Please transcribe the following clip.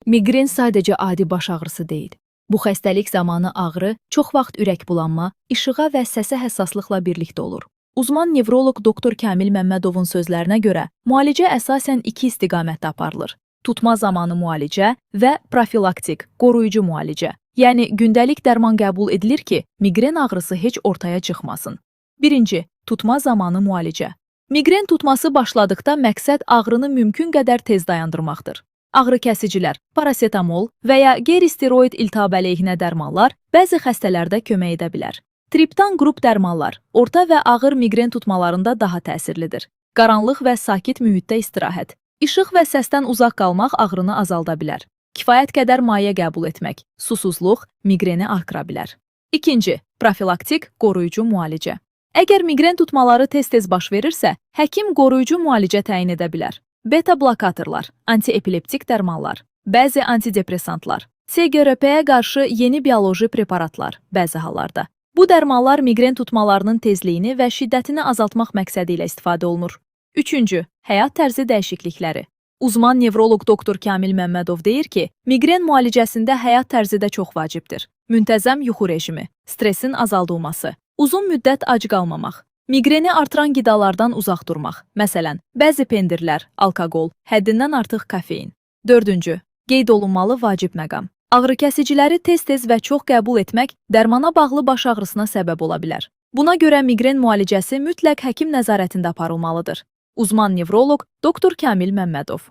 Miqren sadəcə adi baş ağrısı deyil. Bu xəstəlik zamanı ağrı, çox vaxt ürək bulanma, işığa və səsə həssaslıqla birlikdə olur. Uzman nevroloq doktor Kamil Məmmədovun sözlərinə görə, müalicə əsasən iki istiqamətdə aparılır. Tutma zamanı müalicə və profilaktik, qoruyucu müalicə. Yəni, gündəlik dərman qəbul edilir ki, miqren ağrısı heç ortaya çıxmasın. 1. Tutma zamanı müalicə. Miqren tutması başladıqda məqsəd ağrını mümkün qədər tez dayandırmaqdır. Ağrı kəsicilər, parasetamol və ya qeyri-steroid iltihab əleyhinə dərmanlar bəzi xəstələrdə kömək edə bilər. Triptan qrup dərmanlar orta və ağır miqren tutmalarında daha təsirlidir. Qaranlıq və sakit mühitdə istirahət. İşıq və səsdən uzaq qalmaq ağrını azalda bilər. Kifayət qədər maye qəbul etmək, susuzluq miqreni artıra bilər. 2. Profilaktik, qoruyucu müalicə. Əgər miqren tutmaları tez-tez baş verirsə, həkim qoruyucu müalicə təyin edə bilər. Beta-blokatorlar, antiepileptik dərmanlar, bəzi antidepressantlar, CGRP-yə qarşı yeni bioloji preparatlar bəzi hallarda. Bu dərmanlar miqren tutmalarının tezliyini və şiddətini azaltmaq məqsədi ilə istifadə olunur. 3. Həyat tərzi dəyişiklikləri. Uzman nevroloq doktor Kamil Məmmədov deyir ki, miqren müalicəsində həyat tərzi də çox vacibdir. Müntəzəm yuxu rejimi, stresin azaldılması, uzun müddət ac qalmamaq, miqreni artıran qidalardan uzaq durmaq, məsələn, bəzi pendirlər, alkoqol, həddindən artıq kofein. 4. Qeyd olunmalı vacib məqam. Ağrı kəsiciləri tez-tez və çox qəbul etmək dərmana bağlı baş ağrısına səbəb ola bilər. Buna görə miqren müalicəsi mütləq həkim nəzarətində aparılmalıdır. Uzman nevroloq doktor Kamil Məmmədov.